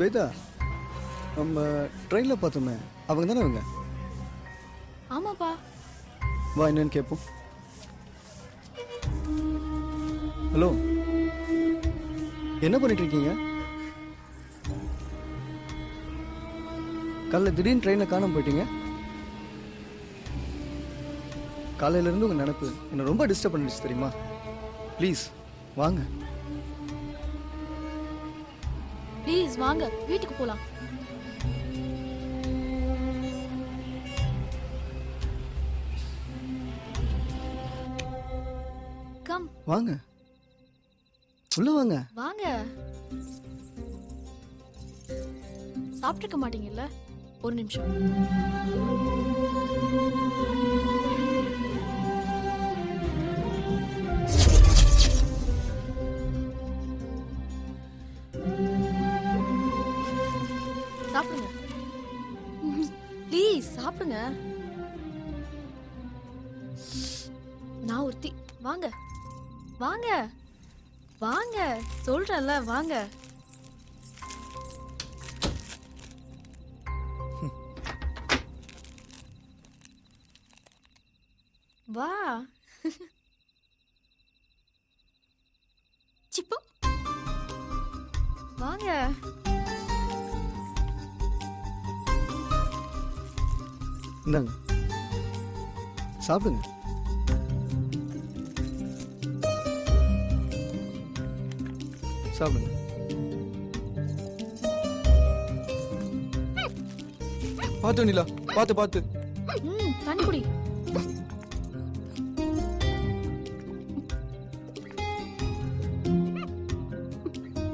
ஸ்வேதா, நம்ம ட்ரெயினில் பார்த்தோமே, அவங்க தானே அவங்க? ஆமாப்பா. வா, என்னன்னு கேட்போம். ஹலோ, என்ன பண்ணிட்டு இருக்கீங்க? காலைல திடீர்னு ட்ரெயினில் காணாம போயிட்டீங்க. காலையிலேருந்து உங்கள் நினப்பு என்னை ரொம்ப டிஸ்டர்ப் பண்ணிடுச்சு தெரியுமா? ப்ளீஸ் வாங்க. ப்ளீஸ் வாங்க, வீட்டுக்கு போலாம். கம் வாங்க, உள்ள வாங்க. வாங்க. சாப்பிட்டுக்க மாட்டீங்கல்ல? ஒரு நிமிஷம். சாப்பிடுங்க ப்ளீஸ், சாப்பிடுங்க. நான் ஒருத்தி. வாங்க வாங்க வாங்க, சொல்றேன்ல வாங்க. வா. சிப்பு வாங்க. இந்தாங்க, சாப்பிடுங்க. சாப்பிடுங்க. பார்த்து நிலா, பார்த்து பார்த்து. தண்ணி குடி.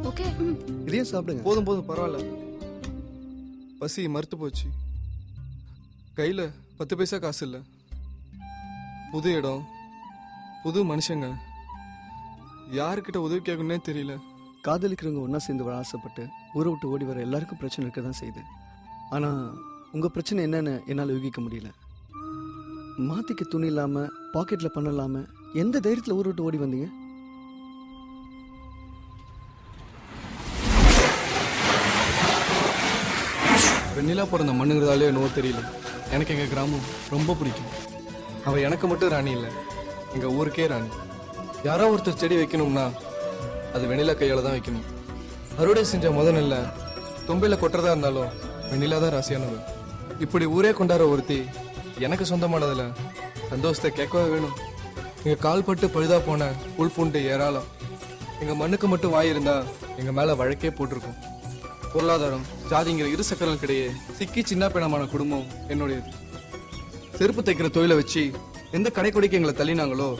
ஓகே, இதையும் சாப்பிடுங்க. போதும் போதும், பரவாயில்ல. பசி மறுத்து போச்சு. கையில 10 பைசா காசு இல்லை. புது இடம், புது மனுஷங்க, யாருக்கிட்ட உதவி கேட்கணுன்னே தெரியல. காதலிக்கிறவங்க ஒன்றா சேர்ந்து வர ஆசைப்பட்டு ஊரை விட்டு ஓடி வர எல்லாருக்கும் பிரச்சனை இருக்க தான் செய்யுது. ஆனால் உங்கள் பிரச்சனை என்னன்னு என்னால் யூகிக்க முடியல. மாற்றிக்க துணி இல்லாமல், பாக்கெட்டில் பண்ண இல்லாமல் எந்த தைரியத்தில் ஊரை விட்டு ஓடி வந்தீங்க? வெண்ணிலா பிறந்த மண்ணுங்கிறதாலே என்னவோ தெரியல, எனக்கு எங்கள் கிராமம் ரொம்ப பிடிக்கும். அவள் எனக்கு மட்டும் ராணி இல்லை, எங்கள் ஊருக்கே ராணி. யாரோ ஒருத்தர் செடி வைக்கணும்னா அது வெண்ணிலா கையால் தான் வைக்கணும். அறுவடை செஞ்ச முதல் நெல்லை தொம்பையில் கொட்டுறதா இருந்தாலும் வெண்ணிலா தான் ராசியானவள். இப்படி ஊரே கொண்டாட ஒருத்தி எனக்கு சொந்தமானதில் சந்தோஷத்தை கேட்கவே வேணும். எங்கள் கால் பட்டு பழுதா போன புல் பூண்டு ஏராளம். எங்கள் மண்ணுக்கு மட்டும் வாய் இருந்தா எங்கள் மேலே வழக்கே போட்டிருக்கும். பொருளாதாரம் ஜாதிங்கிற இரு சக்கரங்களுக்கிடையே சிக்கி சின்ன பிணமான குடும்பம் என்னுடையது. செருப்பு தைக்கிற தொழிலை வச்சு எந்த கடைக்கொடிக்கு எங்களை தள்ளினாங்களோ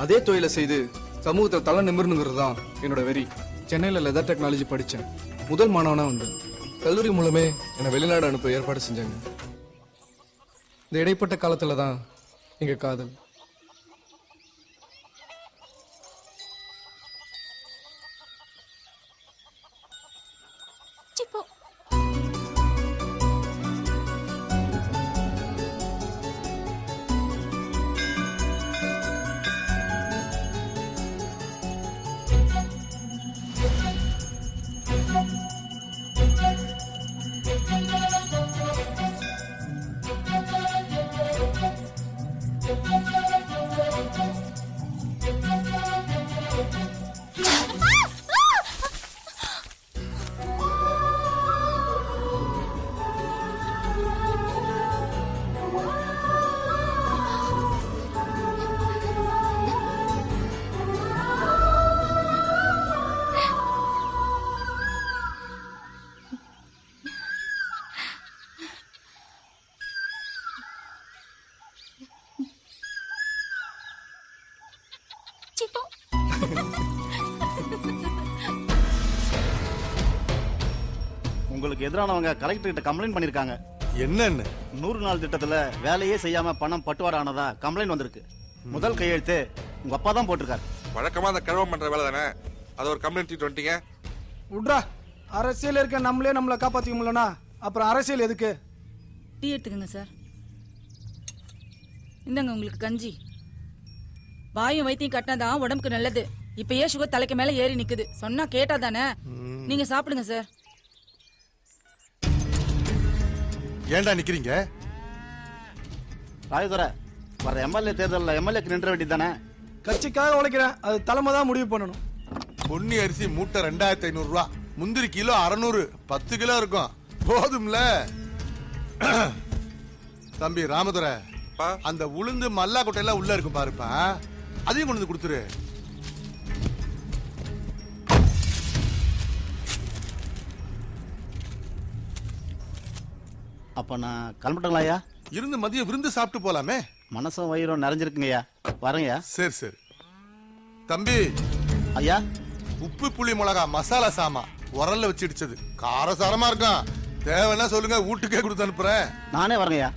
அதே தொழிலை செய்து சமூகத்தில் தலை நிமிர்னுங்கிறது தான் என்னோட வெறி. சென்னையில் லெதர் டெக்னாலஜி படித்தேன். முதல் மாணவனாக வந்தேன். கல்லூரி மூலமே என்னை வெளிநாடு அனுப்ப ஏற்பாடு செஞ்சாங்க. இந்த இடைப்பட்ட காலத்தில் தான் எங்கள் காதல். சிப்பு. உங்களுக்கு எதிரானவங்க கலெக்டர் கிட்ட கம்ப்ளைண்ட் பண்ணிருக்காங்க. என்னன்னு? 100 நாள் திட்டத்துல வேலையே செய்யாம பணம் பட்டுவாடா ஆனதா கம்ப்ளைண்ட் வந்திருக்கு. முதல் கையெழுத்து உங்க அப்பா தான் போட்டிருக்காரு. வழக்கமா அந்த கிழவன் பண்ற வேலை தானே, அது ஒரு கம்ப்ளைண்ட் தூக்கிட்டு வந்துட்டீங்க. விட்ரா, அரசியல் இருக்க நம்மளை காப்பாற்றிக்க முடியலனா அப்புறம் அரசியல் எதுக்கு? டீ எடுத்துக்கங்க சார். இந்தாங்க உங்களுக்கு கஞ்சி. வாயும் வைத்தியம் கட்டினாதான் உடம்புக்கு நல்லது. இப்பயே சுகர் தலைக்கு மேல ஏறி நிக்குது. சொன்னா கேட்டா தானே. நீங்க சாப்பிடுங்க சார். ஏன்டா நிக்கிறீங்க? ராயதுரை, வர எம்எல்ஏ தேர்தலில் எம்எல்ஏக்கு நின்ற வேண்டியது தானே? கட்சிக்காக உழைக்கிறேன், அது தலைமை தான் முடிவு பண்ணணும். பொன்னி அரிசி மூட்டை 2500 ரூபா, முந்திரி கிலோ 600, 10 கிலோ இருக்கும், போதும்ல? தம்பி ராமதுரை, அந்த உளுந்து மல்லா கொட்டையெல்லாம் உள்ள இருக்கும் பாருப்பா, அதையும் கொண்டு வந்து கொடுத்துரு. அப்ப நான் கிளம்பட்டுங்களா ஐயா? இருந்து மதியம் விருந்து சாப்பிட்டு போலாமே. மனசும் வயிறும் நிறைஞ்சிருக்குங்கய்யா. வரேங்கய்யா. சரி சரி. தம்பி ஐயா, உப்பு புளி மிளகா மசாலா சாமா உரல்ல வச்சு இடிச்சது, காரசாரமா இருக்கும். தேவைன்னா சொல்லுங்க, வீட்டுக்கே கொடுத்து அனுப்புறேன். நானே வரேங்கய்யா.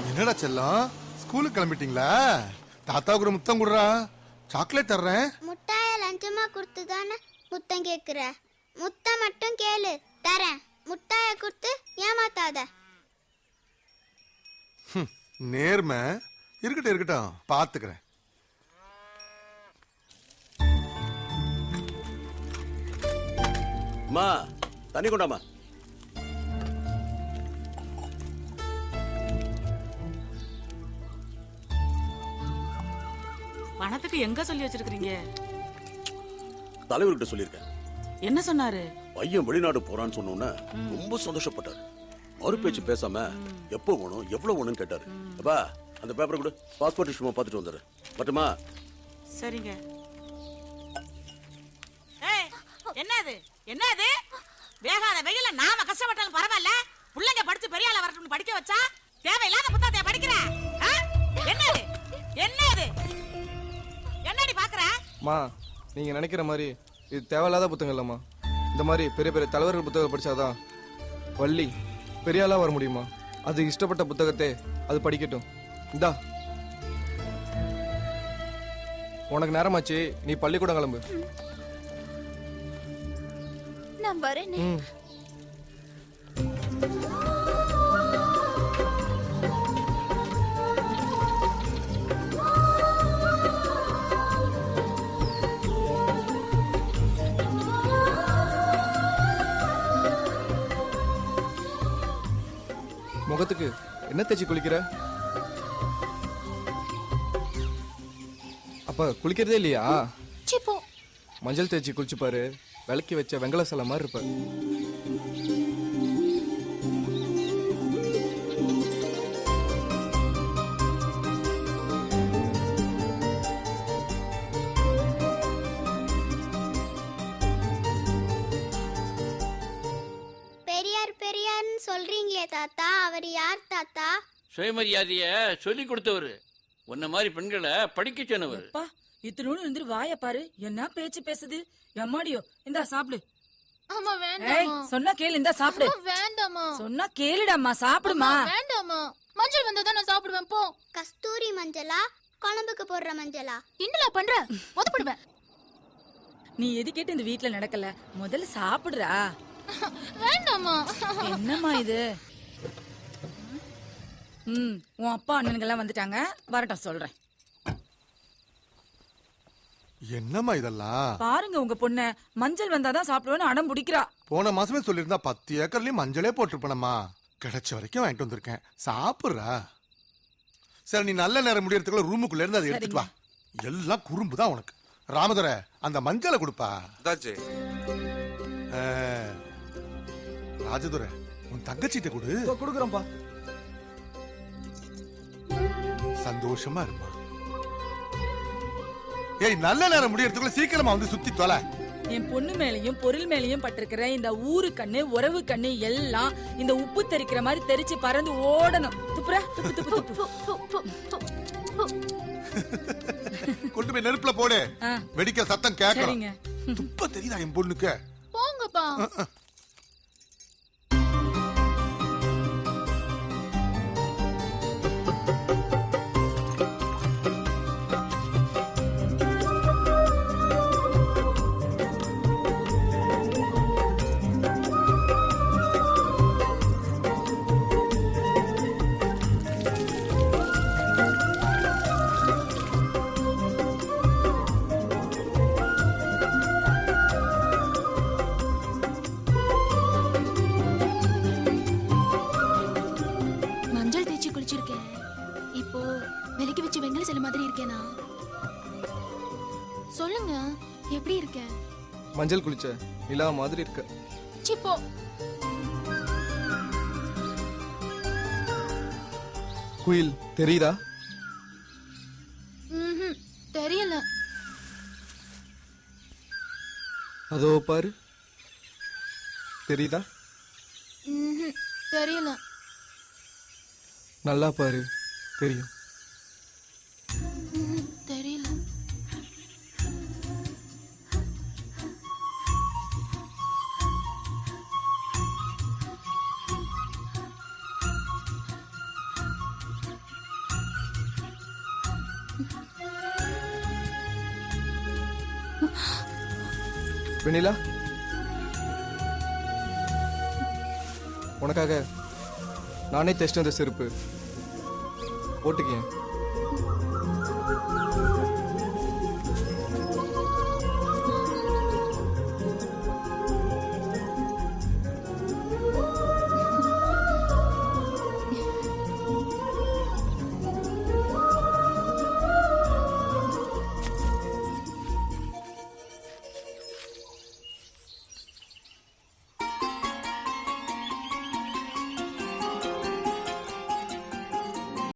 என்னடா செல்லம், ஸ்கூலுக்கு கிளம்பிட்டீங்களா? தாத்தாவுக்கு ஒரு முத்தம் கொடுறா, சாக்லேட் தர்றேன். முட்டாய லஞ்சமா கொடுத்து தானே முத்தம் கேக்குற? முத்தம் மட்டும் கேளு, தரேன். முட்டாய கொடுத்து ஏமாத்தாத. நேர்மை இருக்கட்டும் இருக்கட்டும், பாத்துக்கிறேன். மா, தண்ணி கொண்டாமா. பணத்துக்கு எங்க சொல்லி வச்சிருக்கீங்க? தலைவர்கிட்ட சொல்லியிருக்கேன். என்ன சொன்னாரு? பையன் வெளிநாடு போறான்னு சொன்னோன்னே ரொம்ப சந்தோஷப்பட்டாரு. மறு பேச்சு பேசாம எப்போ வேணும் எவ்வளவு வேணும்னு கேட்டாரு. அப்பா, அந்த பேப்பரை கூட பாஸ்போர்ட் விஷயமா பார்த்துட்டு வந்துரு. மட்டுமா? சரிங்க. என்னது என்னது? வேகாத வெயில நாம கஷ்டப்பட்டாலும் பரவாயில்ல, பிள்ளைங்க படிச்சு பெரிய ஆளா வரட்டும்னு படிக்க வச்சா தேவையில்லாத புத்தகத்தை படிக்கிற. என்னது என்னது? என்னடி பாக்குற? மா, நீங்க நினைக்கிற மாதிரி இது தேவையில்லாத புத்தகம் இல்லம்மா. இந்த மாதிரி பெரிய பெரிய தலைவர்கள் புத்தகம் படிச்சாதான் வள்ளி பெரிய ஆளா வர முடியுமா? அது இஷ்டப்பட்ட புத்தகத்தை அது படிக்கட்டும். இந்தா, உனக்கு நேரமாச்சு, நீ பள்ளிக்கூடம் கிளம்பு. நான் வரேன். முகத்துக்கு என்ன தேய்ச்சி குளிக்கிற? அப்ப குளிக்கிறதே இல்லையா? மஞ்சள் தேய்ச்சி குளிச்சு பாரு, விளக்கி வச்ச வெங்கல சிலை மாதிரி இருப்ப. பெரியார் பெரியார்னு சொல்றீங்களே தாத்தா, அவர் யார் தாத்தா? சுயமரியாதைய சொல்லி கொடுத்தவரு, உன்ன மாதிரி பெண்களை படிக்க சொன்னவர். இத்தனோடு இருந்து வாய பாரு, என்ன பேச்சு பேசுது. எம்மாடியோ, இந்தா சாப்பிடு. அம்மா வேண்டாம். சொன்னா கேளு, இந்தா சாப்பிடு. வேண்டாமா? சொன்னா கேளுடாமா, சாப்பிடுமா. வேண்டாமா, மஞ்சள் வந்தா நான் சாப்பிடுவேன் போ. கஸ்தூரி மஞ்சளா, குழம்புக்கு போடுற மஞ்சளா? என்னடா பண்ற? ஒதுப்படுவேன். நீ எது கேட்டு இந்த வீட்டுல நடக்கல, முதல்ல சாப்பிடுறா. வேண்டாமா. என்னம்மா இது? உன் அப்பா அண்ணனுங்கெல்லாம் வந்துட்டாங்க, வரட்டும் சொல்றேன். என்னம்மா இதெல்லாம்? பாருங்க உங்க பொண்ணு, மஞ்சள் வந்தாதான் சாப்பிடுவேன்னு அடம் பிடிக்கிறா. போன மாசமே சொல்லியிருந்தா 10 ஏக்கர்லயும் மஞ்சளே போட்டிருப்பேனம்மா. கிடைச்ச வரைக்கும் வாங்கிட்டு வந்திருக்கேன், சாப்பிடுறா. சரி, நீ நல்ல நேரம் முடியறதுக்குள்ள ரூமுக்குள்ள இருந்து அதை எடுத்துட்டு வா. எல்லாம் குறும்பு தான் உனக்கு. ராமதுரை, அந்த மஞ்சளை கொடுப்பா. ராஜதுரை, உன் தங்கச்சிட்ட கொடு. கொடுக்குறோம்ப்பா. சந்தோஷமா இருப்பா. ஏய், நல்ல நேரம் முடியறதுக்குள்ள சீக்கிரமா வந்து சுத்தி தொலை. என் பொண்ணு மேலயும் பொருள் மேலயும் பட்டிருக்கிற இந்த ஊரு கண்ணு உறவு கண்ணு எல்லாம் இந்த உப்பு தெரிக்கிற மாதிரி தெரிச்சு பறந்து ஓடணும். துப்புரா, துப்பு துப்பு துப்பு. கொண்டு போய் நெருப்புல போடு, வெடிக்க சத்தம் கேட்கணும். துப்ப தெரியுதா என் பொண்ணுக்கு? போங்கப்பா. சிலைக்கு வச்சு வெங்கல சிலை மாதிரி இருக்கேனா? சொல்லுங்க, எப்படி இருக்கேன்? மஞ்சள் குளிச்ச நிலா மாதிரி இருக்க. சிப்போ. குயில் தெரியுதா? தெரியல. அதோ பாரு, தெரியுதா? தெரியல. நல்லா பாரு, தெரியும். தெரியல. வெண்ணிலா, உனக்காக நானே தைச்சிட்டு வந்த செருப்பு போட்டுக்கேன்.